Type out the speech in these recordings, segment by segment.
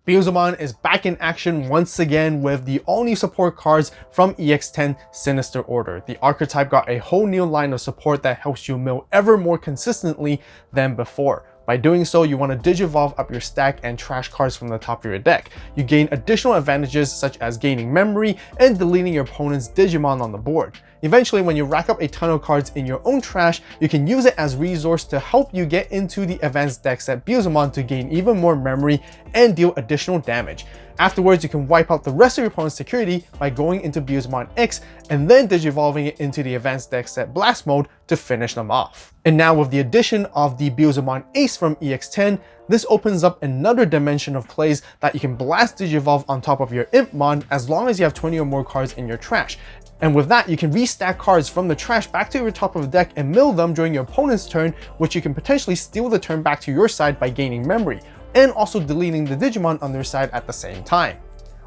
Beelzemon is back in action once again with the all-new support cards from EX10 Sinister Order. The archetype got a whole new line of support that helps you mill ever more consistently than before. By doing so, you want to digivolve up your stack and trash cards from the top of your deck. You gain additional advantages such as gaining memory and deleting your opponent's Digimon on the board. Eventually, when you rack up a ton of cards in your own trash, you can use it as resource to help you get into the advanced deck set Beelzemon to gain even more memory and deal additional damage. Afterwards, you can wipe out the rest of your opponent's security by going into Beelzemon X and then digivolving it into the advanced deck set Blast Mode to finish them off. And now with the addition of the Beelzemon Ace from EX10, this opens up another dimension of plays that you can blast digivolve on top of your impmon as long as you have 20 or more cards in your trash. And with that, you can restack cards from the trash back to your top of the deck and mill them during your opponent's turn, which you can potentially steal the turn back to your side by gaining memory, and also deleting the Digimon on their side at the same time.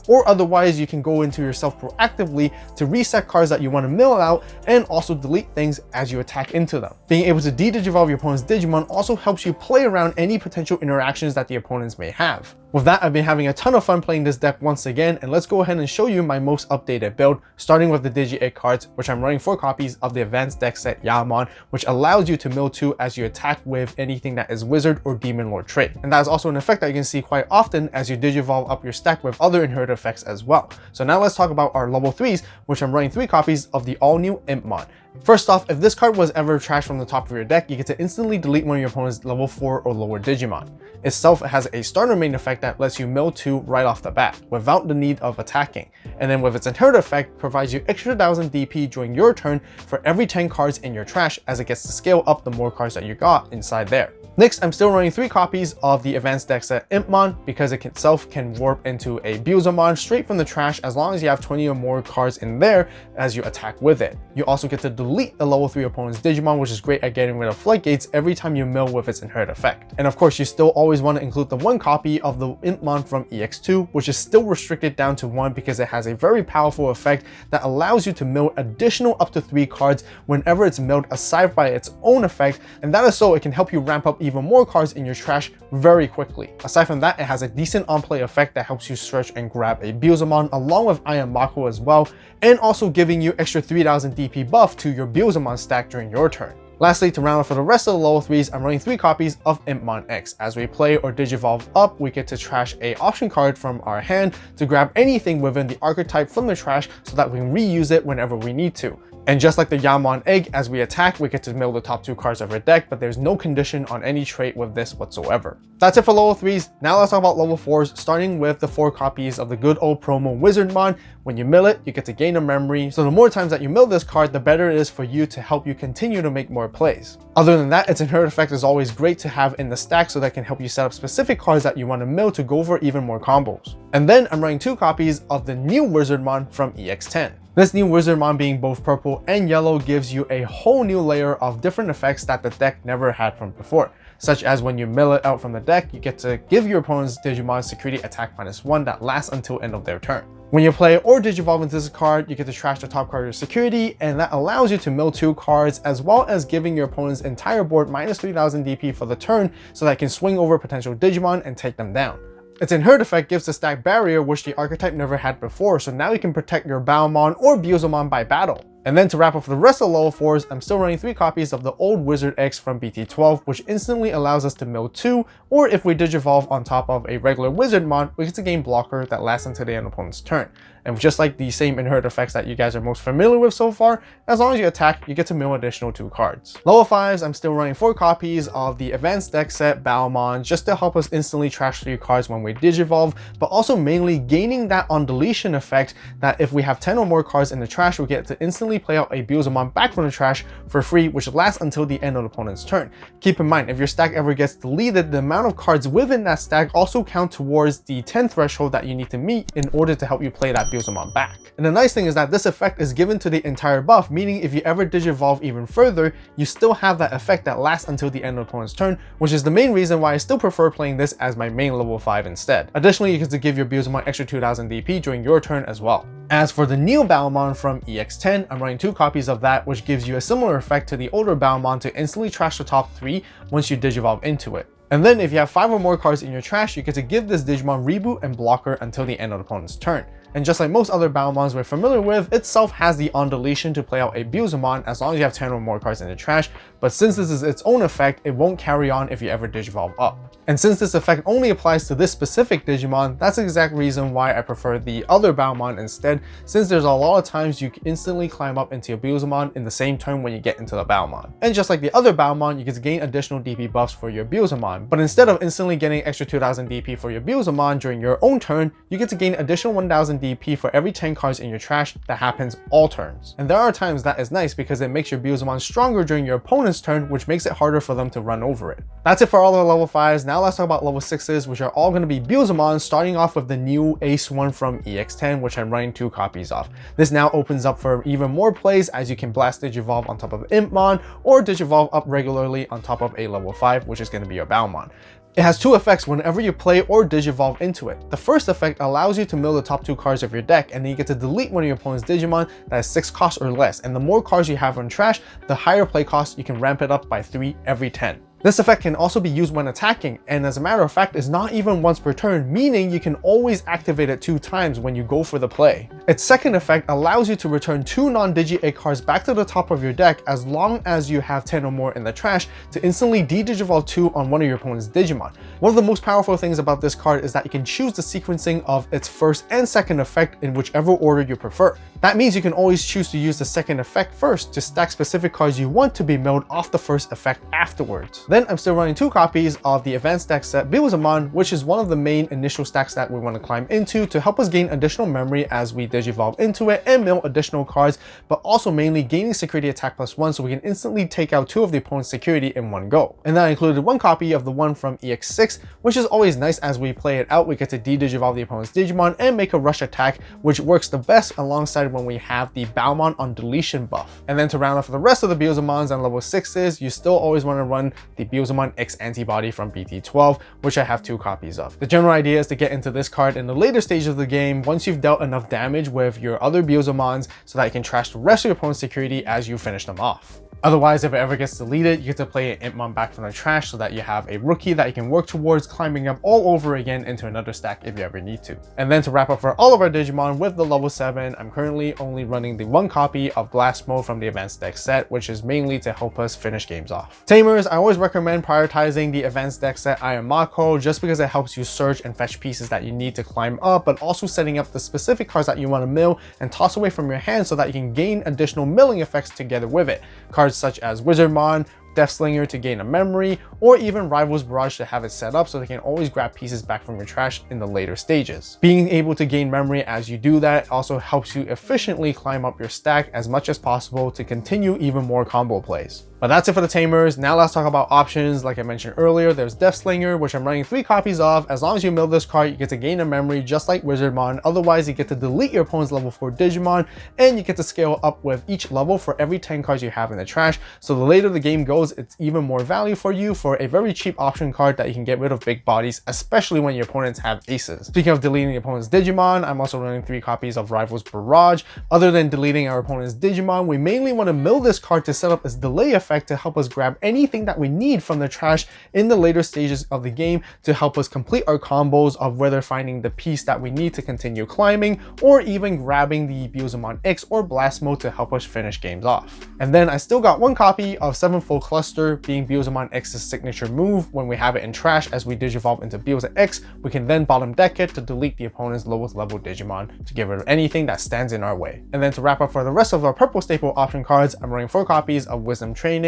Or otherwise, you can go into yourself proactively to reset cards that you want to mill out and also delete things as you attack into them. Being able to de-digivolve your opponent's Digimon also helps you play around any potential interactions that the opponents may have. With that, I've been having a ton of fun playing this deck once again, and let's go ahead and show you my most updated build, starting with the Digi-Egg cards, which I'm running 4 copies of the advanced deck set Yamon, which allows you to mill 2 as you attack with anything that is Wizard or Demon Lord trait. And that is also an effect that you can see quite often as you digivolve up your stack with other inherited effects as well. So now let's talk about our level 3s, which I'm running 3 copies of the all-new impmon. First off, if this card was ever trashed from the top of your deck, you get to instantly delete one of your opponent's level 4 or lower Digimon. Itself, it has a starter main effect that lets you mill 2 right off the bat, without the need of attacking. And then with its inherited effect, provides you extra 1000 DP during your turn for every 10 cards in your trash, as it gets to scale up the more cards that you got inside there. Next, I'm still running 3 copies of the advanced deck set impmon because it itself can warp into a Beelzemon straight from the trash as long as you have 20 or more cards in there as you attack with it. You also get to delete a level 3 opponent's Digimon, which is great at getting rid of floodgates every time you mill with its inherited effect. And of course, you still always want to include the 1 copy of the impmon from EX2, which is still restricted down to 1 because it has a very powerful effect that allows you to mill additional up to 3 cards whenever it's milled aside by its own effect, and that is so it can help you ramp up even more cards in your trash very quickly. Aside from that, it has a decent on-play effect that helps you search and grab a Beelzemon along with Iron Mako as well, and also giving you extra 3000 DP buff to your Beelzemon stack during your turn. Lastly, to round off for the rest of the level 3s, I'm running 3 copies of impmon X. As we play or digivolve up, we get to trash a option card from our hand to grab anything within the archetype from the trash so that we can reuse it whenever we need to. And just like the Yamon egg, as we attack, we get to mill the top 2 cards of our deck, but there's no condition on any trait with this whatsoever. That's it for level 3s. Now let's talk about level 4s, starting with the 4 copies of the good old promo Wizardmon. When you mill it, you get to gain a memory, so the more times that you mill this card, the better it is for you to help you continue to make more plays. Other than that, its inherited effect is always great to have in the stack so that can help you set up specific cards that you want to mill to go for even more combos. And then I'm running 2 copies of the new Wizardmon from EX10. This new Wizardmon, being both purple and yellow, gives you a whole new layer of different effects that the deck never had from before, such as when you mill it out from the deck, you get to give your opponent's Digimon security attack -1 that lasts until end of their turn. When you play or digivolve into this card, you get to trash the top card of your security, and that allows you to mill 2 cards, as well as giving your opponent's entire board -3000 DP for the turn so that it can swing over potential Digimon and take them down. Its inherited effect gives the stack barrier, which the archetype never had before, so now you can protect your Baomon or Beelzemon by battle. And then to wrap up for the rest of the level 4s, I'm still running 3 copies of the old Wizard X from BT12, which instantly allows us to mill 2, or if we digivolve on top of a regular Wizardmon, we get to gain blocker that lasts until the end of the opponent's turn. And just like the same inherited effects that you guys are most familiar with so far, as long as you attack, you get to mill additional 2 cards. Level 5s, I'm still running 4 copies of the advanced deck set Baomon, just to help us instantly trash 3 cards when we digivolve, but also mainly gaining that on deletion effect that if we have 10 or more cards in the trash, we get to instantly play out a Beelzemon back from the trash for free, which lasts until the end of the opponent's turn. Keep in mind, if your stack ever gets deleted, the amount of cards within that stack also count towards the 10 threshold that you need to meet in order to help you play that Beelzemon back. And the nice thing is that this effect is given to the entire buff, meaning if you ever digivolve even further, you still have that effect that lasts until the end of the opponent's turn, which is the main reason why I still prefer playing this as my main level 5 instead. Additionally, you get to give your Beelzemon extra 2000 DP during your turn as well. As for the new Beelzemon from EX10, I'm running 2 copies of that, which gives you a similar effect to the older Beelzemon to instantly trash the top 3 once you digivolve into it. And then if you have 5 or more cards in your trash, you get to give this Digimon reboot and blocker until the end of the opponent's turn. And just like most other Beelzemons we're familiar with, itself has the on deletion to play out a Beelzemon as long as you have 10 or more cards in the trash, but since this is its own effect, it won't carry on if you ever Digivolve up. And since this effect only applies to this specific Digimon, that's the exact reason why I prefer the other Beelzemon instead, since there's a lot of times you can instantly climb up into your Beelzemon in the same turn when you get into the Beelzemon. And just like the other Beelzemon, you get to gain additional DP buffs for your Beelzemon, but instead of instantly getting extra 2000 DP for your Beelzemon during your own turn, you get to gain additional 1000 DP for every 10 cards in your trash that happens all turns. And there are times that is nice because it makes your Beelzemon stronger during your opponent's turn, which makes it harder for them to run over it. That's it for all the level 5s. Now let's talk about level 6s, which are all going to be Beelzemon, starting off with the new Ace one from EX10, which I'm running 2 copies of. This now opens up for even more plays as you can blast Digivolve on top of impmon or Digivolve up regularly on top of a level 5, which is going to be your Beelzemon. It has 2 effects whenever you play or Digivolve into it. The first effect allows you to mill the top 2 cards of your deck, and then you get to delete one of your opponent's Digimon that has 6 costs or less, and the more cards you have on trash, the higher play cost. You can ramp it up by 3 every 10. This effect can also be used when attacking, and as a matter of fact is not even once per turn, meaning you can always activate it 2 times when you go for the play. Its second effect allows you to return 2 non-Digi-Egg cards back to the top of your deck as long as you have 10 or more in the trash to instantly de-Digivolve 2 on one of your opponent's Digimon. One of the most powerful things about this card is that you can choose the sequencing of its first and second effect in whichever order you prefer. That means you can always choose to use the second effect first to stack specific cards you want to be milled off the first effect afterwards. Then I'm still running 2 copies of the advanced deck set Beelzemon, which is one of the main initial stacks that we want to climb into to help us gain additional memory as we Digivolve into it and mill additional cards, but also mainly gaining security attack +1 so we can instantly take out 2 of the opponent's security in one go. And then I included 1 copy of the one from EX6, which is always nice as we play it out. We get to de-Digivolve the opponent's Digimon and make a rush attack, which works the best alongside when we have the Beelzemon on deletion buff. And then to round off the rest of the Beelzemons and level 6s, you still always want to run the Beelzemon X antibody from BT12, which I have 2 copies of. The general idea is to get into this card in the later stage of the game once you've dealt enough damage with your other Beelzemons so that you can trash the rest of your opponent's security as you finish them off. Otherwise, if it ever gets deleted, you get to play an impmon back from the trash so that you have a rookie that you can work towards climbing up all over again into another stack if you ever need to. And then to wrap up for all of our Digimon with the level 7, I'm currently only running the 1 copy of Blast Mode from the advanced deck set, which is mainly to help us finish games off. Tamers, I always recommend prioritizing the advanced deck set Ayamako just because it helps you search and fetch pieces that you need to climb up, but also setting up the specific cards that you want to mill and toss away from your hand so that you can gain additional milling effects together with it. Cards such as Wizardmon, Deathslinger to gain a memory, or even Rival's Barrage to have it set up so they can always grab pieces back from your trash in the later stages. Being able to gain memory as you do that also helps you efficiently climb up your stack as much as possible to continue even more combo plays. But that's it for the Tamers. Now let's talk about options. Like I mentioned earlier, there's Deathslinger, which I'm running 3 copies of. As long as you mill this card, you get to gain a memory just like Wizardmon. Otherwise, you get to delete your opponent's level 4 Digimon, and you get to scale up with each level for every 10 cards you have in the trash. So the later the game goes, it's even more value for you for a very cheap option card that you can get rid of big bodies, especially when your opponents have aces. Speaking of deleting the opponent's Digimon, I'm also running 3 copies of Rival's Barrage. Other than deleting our opponent's Digimon, we mainly want to mill this card to set up its delay effect to help us grab anything that we need from the trash in the later stages of the game to help us complete our combos of whether finding the piece that we need to continue climbing or even grabbing the Beelzemon X or Blast Mode to help us finish games off. And then I still got 1 copy of 7-Fold Cluster, being Beelzemon X's signature move. When we have it in trash as we Digivolve into Beelzemon X, we can then bottom deck it to delete the opponent's lowest level Digimon to get rid of anything that stands in our way. And then to wrap up for the rest of our purple staple option cards, I'm running 4 copies of Wisdom Training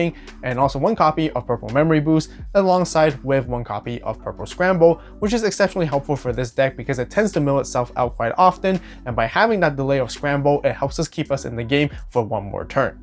and also 1 copy of Purple Memory Boost alongside with 1 copy of Purple Scramble, which is exceptionally helpful for this deck because it tends to mill itself out quite often, and by having that delay of Scramble, it helps us keep us in the game for 1 more turn.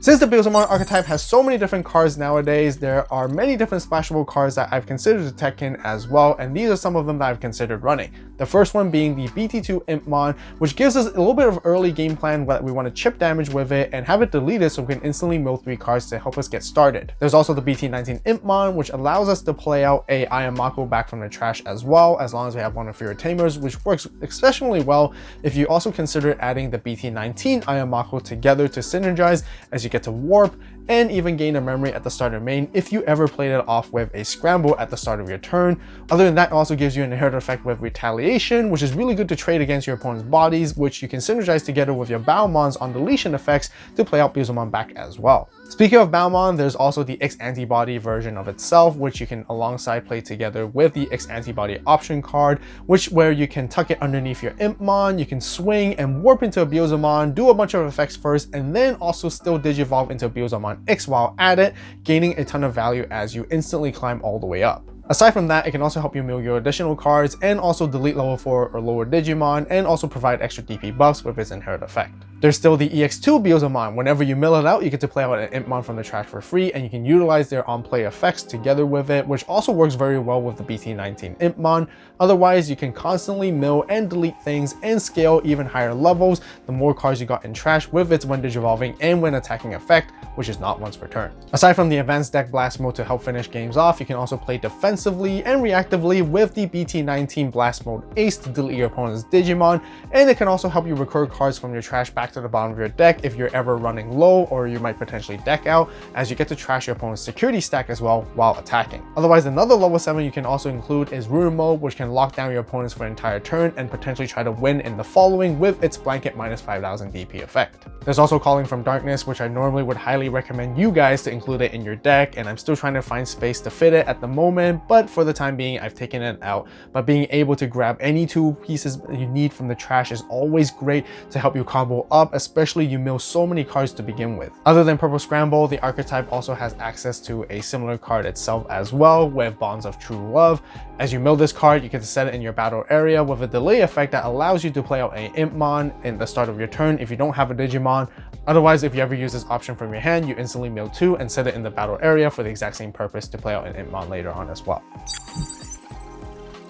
Since the Beelzemon archetype has so many different cards nowadays, there are many different splashable cards that I've considered to tech in as well, and these are some of them that I've considered running. The first one being the BT2 impmon, which gives us a little bit of early game plan that we want to chip damage with it and have it deleted so we can instantly mill 3 cards to help us get started. There's also the BT19 impmon, which allows us to play out a Ayamako back from the trash as well, as long as we have one of your Tamers, which works exceptionally well if you also consider adding the BT19 Ayamako together to synergize as you get to warp and even gain a memory at the start of main if you ever played it off with a scramble at the start of your turn. Other than that, it also gives you an inherent effect with retaliation, which is really good to trade against your opponent's bodies, which you can synergize together with your Beelzemons on deletion effects to play out Beelzemon back as well. Speaking of Beelzemon, there's also the X antibody version of itself, which you can alongside play together with the X antibody option card, where you can tuck it underneath your impmon, you can swing and warp into a Beelzemon, do a bunch of effects first, and then also still digivolve into Beelzemon X while at it, gaining a ton of value as you instantly climb all the way up. Aside from that, it can also help you mill your additional cards and also delete level 4 or lower Digimon, and also provide extra DP buffs with its inherent effect. There's still the EX2 Beelzemon. Whenever you mill it out, you get to play out an impmon from the trash for free, and you can utilize their on-play effects together with it, which also works very well with the BT19 impmon. Otherwise, you can constantly mill and delete things and scale even higher levels the more cards you got in trash with its when digivolving and when attacking effect, which is not once per turn. Aside from the advanced deck blast mode to help finish games off, you can also play defensively and reactively with the BT19 blast mode ace to delete your opponent's Digimon, and it can also help you recur cards from your trash back to the bottom of your deck if you're ever running low, or you might potentially deck out, as you get to trash your opponent's security stack as well while attacking. Otherwise, another level 7 you can also include is Ruin Mode, which can lock down your opponents for an entire turn and potentially try to win in the following with its blanket minus 5000 DP effect. There's also Calling from Darkness, which I normally would highly recommend you guys to include it in your deck, and I'm still trying to find space to fit it at the moment, but for the time being I've taken it out. But being able to grab any 2 pieces you need from the trash is always great to help you combo up, especially you mill so many cards to begin with. Other than Purple Scramble, the Archetype also has access to a similar card itself as well with Bonds of True Love. As you mill this card, you get to set it in your battle area with a delay effect that allows you to play out a Impmon in the start of your turn if you don't have a Digimon. Otherwise, if you ever use this option from your hand, you instantly mill 2 and set it in the battle area for the exact same purpose to play out an Impmon later on as well.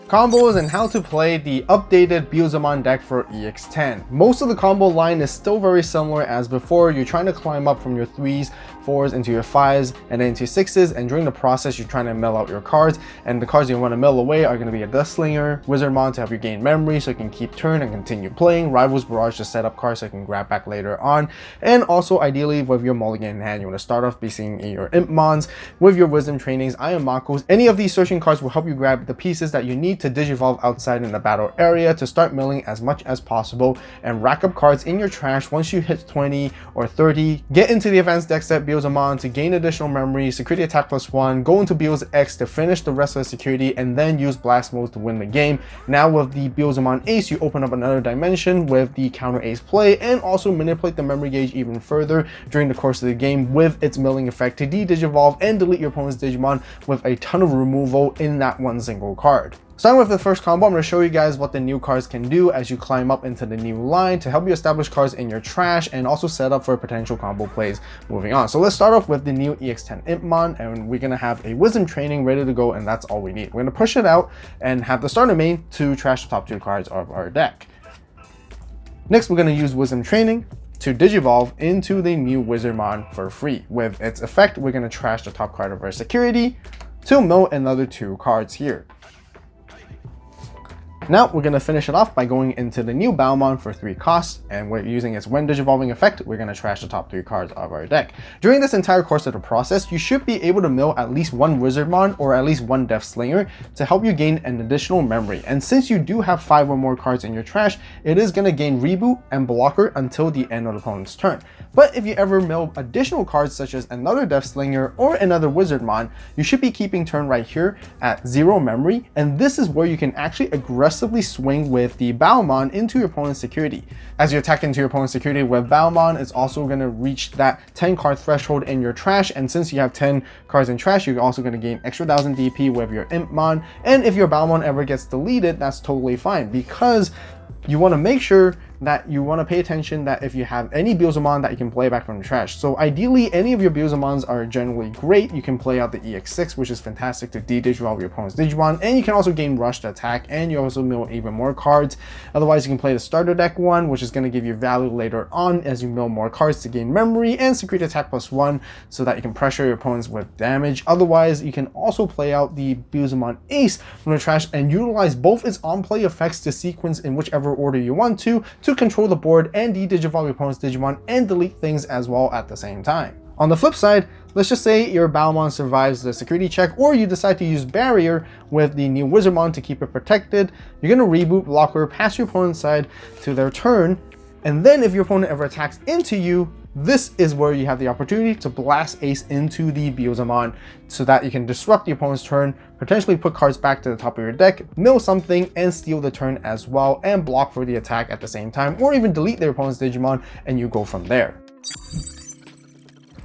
Combos and how to play the updated Beelzemon deck for EX10. Most of the combo line is still very similar as before. You're trying to climb up from your 3s, 4s into your 5s and then into 6s, and during the process you're trying to mill out your cards, and the cards you want to mill away are going to be a Deathslinger, Wizardmon to help you gain memory so you can keep turn and continue playing, Rival's Barrage to set up cards so you can grab back later on, and also ideally with your mulligan in hand you want to start off by seeing your Impmons with your Wisdom Trainings, Iron Makos. Any of these searching cards will help you grab the pieces that you need to digivolve outside in the battle area to start milling as much as possible and rack up cards in your trash. Once you hit 20 or 30, get into the advanced deck set Beelzemon to gain additional memory, security attack +1, go into Beelz X to finish the rest of the security, and then use blast mode to win the game. Now with the Beelzemon Ace, you open up another dimension with the counter ace play, and also manipulate the memory gauge even further during the course of the game with its milling effect to de-digivolve and delete your opponent's Digimon with a ton of removal in that one single card. Starting with the first combo, I'm going to show you guys what the new cards can do as you climb up into the new line to help you establish cards in your trash and also set up for potential combo plays moving on. So let's start off with the new EX10 Impmon, and we're going to have a Wisdom Training ready to go, and that's all we need. We're going to push it out and have the starter main to trash the top 2 cards of our deck. Next, we're going to use Wisdom Training to digivolve into the new Wizardmon for free. With its effect, we're going to trash the top card of our security to mill another 2 cards here. Now we're going to finish it off by going into the new Beelzemon for 3 costs, and we're using its when digivolving effect. We're going to trash the top 3 cards of our deck. During this entire course of the process, you should be able to mill at least 1 Wizardmon or at least 1 Deathslinger to help you gain an additional memory. And since you do have 5 or more cards in your trash, it is going to gain Reboot and Blocker until the end of the opponent's turn. But if you ever mill additional cards such as another Deathslinger or another Wizardmon, you should be keeping turn right here at 0 memory, and this is where you can actually aggressively swing with the Beelzemon into your opponent's security. As you attack into your opponent's security with Beelzemon, it's also going to reach that 10 card threshold in your trash, and since you have 10 cards in trash, you're also going to gain extra 1000 DP with your Impmon. And if your Beelzemon ever gets deleted, that's totally fine, because you want to make sure that you want to pay attention that if you have any Beelzemon that you can play back from the trash. So ideally, any of your Beelzemons are generally great. You can play out the EX6, which is fantastic to de-digivolve your opponent's Digimon, and you can also gain Rush to attack, and you also mill even more cards. Otherwise, you can play the starter deck one, which is going to give you value later on as you mill more cards to gain memory and security attack +1 so that you can pressure your opponents with damage. Otherwise, you can also play out the Beelzemon Ace from the trash and utilize both its on-play effects to sequence in whichever order you want to control the board and de-digivolve your opponent's Digimon and delete things as well at the same time. On the flip side, let's just say your Beelzemon survives the security check, or you decide to use barrier with the new Wizardmon to keep it protected. You're going to reboot blocker past your opponent's side to their turn, and then if your opponent ever attacks into you, this is where you have the opportunity to blast ace into the Beelzemon so that you can disrupt the opponent's turn, potentially put cards back to the top of your deck, mill something, and steal the turn as well, and block for the attack at the same time, or even delete their opponent's Digimon, and you go from there.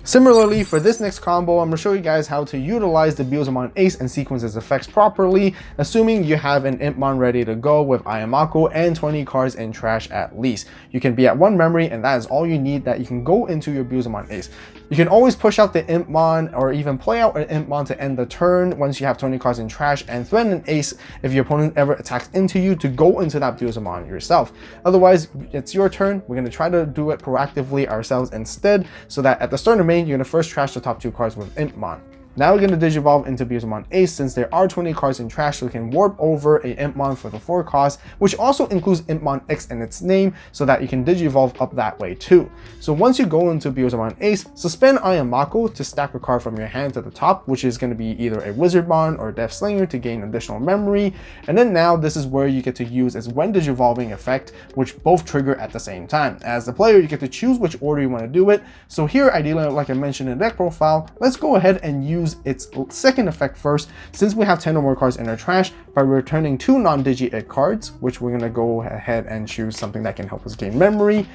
Similarly, for this next combo, I'm going to show you guys how to utilize the Beelzemon Ace and sequence its effects properly, assuming you have an impmon ready to go with Ayamako and 20 cards in trash at least. You can be at 1 memory, and that is all you need that you can go into your Beelzemon Ace. You can always push out the impmon or even play out an impmon to end the turn once you have 20 cards in trash, and threaten an ace if your opponent ever attacks into you to go into that Beelzemon yourself. Otherwise, it's your turn. We're going to try to do it proactively ourselves instead, so that at the start of main, you're going to first trash the top 2 cards with impmon. Now we're going to Digivolve into Beelzemon Ace since there are 20 cards in trash, so we can warp over a impmon for the 4 cost, which also includes impmon X in its name, so that you can Digivolve up that way too. So once you go into Beelzemon Ace, suspend Ayamako to stack a card from your hand to the top, which is going to be either a Wizardmon or Death Slinger to gain additional memory. And then now this is where you get to use its when Digivolving effect, which both trigger at the same time. As the player, you get to choose which order you want to do it. So here, ideally, like I mentioned in the deck profile, let's go ahead and use its second effect first, since we have 10 or more cards in our trash, by returning 2 non-Digi-Egg cards, which we're going to go ahead and choose something that can help us gain memory.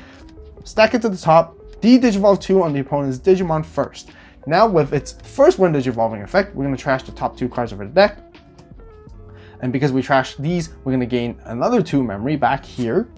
Stack it to the top, de-Digivolve 2 on the opponent's Digimon first. Now with its first when Digivolving effect, we're going to trash the top 2 cards of our deck. And because we trashed these, we're going to gain another 2 memory back here,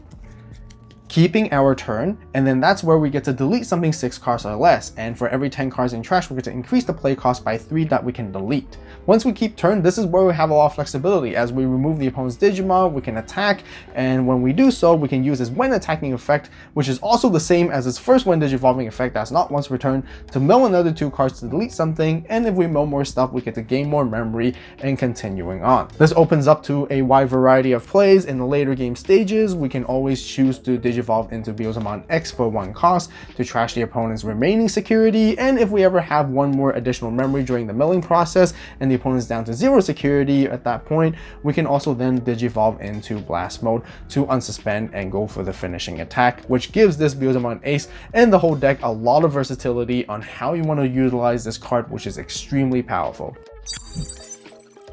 keeping our turn, and then that's where we get to delete something 6 cards or less, and for every 10 cards in trash, we get to increase the play cost by 3 that we can delete. Once we keep turn, this is where we have a lot of flexibility. As we remove the opponent's Digimon, we can attack, and when we do so, we can use his when attacking effect, which is also the same as his first when Digivolving effect that's not once returned, to mill another 2 cards to delete something, and if we mill more stuff, we get to gain more memory, and continuing on. This opens up to a wide variety of plays. In the later game stages, we can always choose to Digivolve into Beelzemon X for 1 cost to trash the opponent's remaining security, and if we ever have 1 more additional memory during the milling process and the opponent's down to 0 security at that point, we can also then Digivolve into Blast Mode to unsuspend and go for the finishing attack, which gives this Beelzemon Ace and the whole deck a lot of versatility on how you want to utilize this card, which is extremely powerful.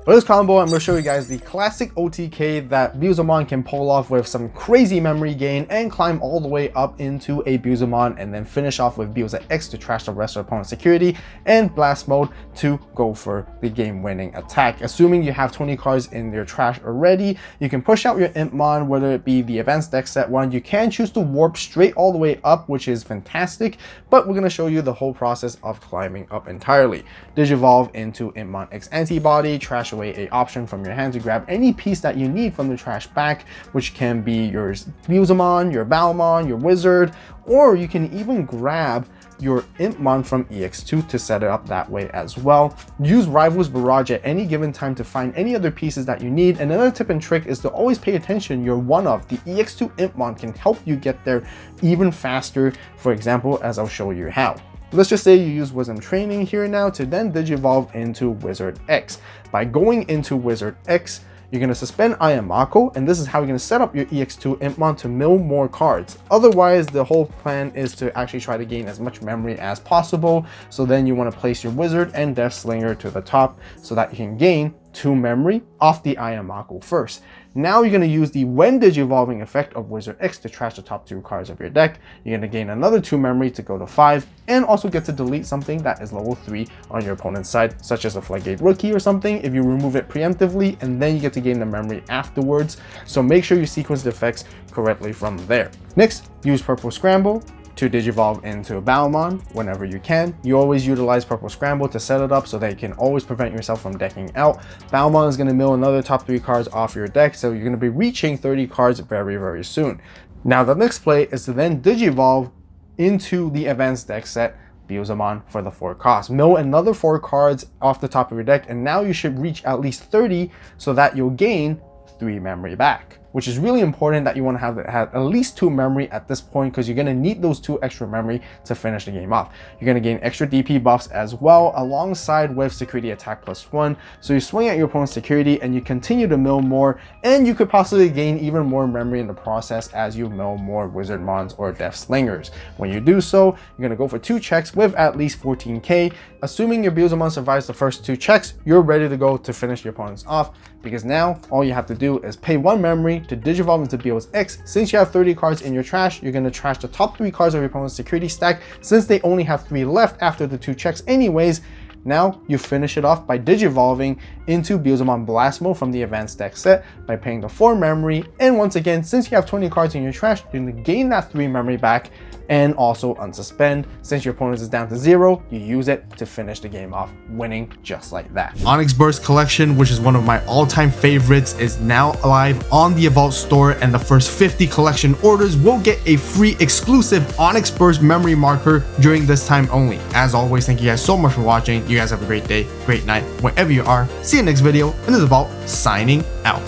For this combo, I'm going to show you guys the classic OTK that Beelzemon can pull off with some crazy memory gain and climb all the way up into a Beelzemon, and then finish off with Beelze X to trash the rest of opponent's security, and Blast Mode to go for the game-winning attack. Assuming you have 20 cards in your trash already, you can push out your Impmon, whether it be the Advanced Deck Set 1. You can choose to warp straight all the way up, which is fantastic, but we're going to show you the whole process of climbing up entirely. Digivolve into Impmon X Antibody, trash away a option from your hand to grab any piece that you need from the trash back, which can be your Beelzemon, your Beelzemon, your Wizard, or you can even grab your Impmon from EX2 to set it up that way as well. Use Rival's Barrage at any given time to find any other pieces that you need. And another tip and trick is to always pay attention. Your one-of, the EX2 Impmon, can help you get there even faster, for example, as I'll show you how. Let's just say you use Wisdom Training here now to then Digivolve into Wizard X. By going into Wizard X, you're going to suspend Ayamako, and this is how you're going to set up your EX2 Impmon to mill more cards. Otherwise, the whole plan is to actually try to gain as much memory as possible. So then you want to place your Wizard and Death Slinger to the top so that you can gain 2 memory off the Ayamako first. Now you're going to use the when Digivolving effect of Wizard X to trash the top 2 cards of your deck. You're going to gain another 2 memory to go to 5, and also get to delete something that is level 3 on your opponent's side, such as a Floodgate Rookie or something, if you remove it preemptively, and then you get to gain the memory afterwards. So make sure you sequence the effects correctly from there. Next, use Purple Scramble to Digivolve into Beelzemon whenever you can. You always utilize Purple Scramble to set it up so that you can always prevent yourself from decking out. Beelzemon is going to mill another top 3 cards off your deck, so you're going to be reaching 30 cards very, very soon. Now the next play is to then Digivolve into the Advanced Deck Set Beelzemon for the 4 cost. Mill another 4 cards off the top of your deck, and now you should reach at least 30 so that you'll gain 3 memory back. which is really important that you want to have at least 2 memory at this point, because you're going to need those 2 extra memory to finish the game off. You're going to gain extra DP buffs as well, alongside with security attack +1. So you swing at your opponent's security and you continue to mill more, and you could possibly gain even more memory in the process as you mill more wizard mons or death slingers. When you do so, you're going to go for 2 checks with at least 14k. Assuming your Beelzemon survives the first 2 checks, you're ready to go to finish your opponents off, because now all you have to do is pay 1 memory to digivolve into Beelz X. Since you have 30 cards in your trash, you're going to trash the top 3 cards of your opponent's security stack, since they only have 3 left after the 2 checks anyways. Now you finish it off by digivolving into Beelzemon Blast Mode from the advanced deck set by paying the 4 memory, and once again, since you have 20 cards in your trash, you're going to gain that 3 memory back and also unsuspend. Since your opponent is down to 0, you use it to finish the game off, winning just like that. Onyx Burst Collection, which is one of my all-time favorites, is now live on the AVAULT store, and the first 50 collection orders will get a free exclusive Onyx Burst memory marker during this time only. As always, thank you guys so much for watching. You guys have a great day, great night, wherever you are. See you next video, and this is AVAULT signing out.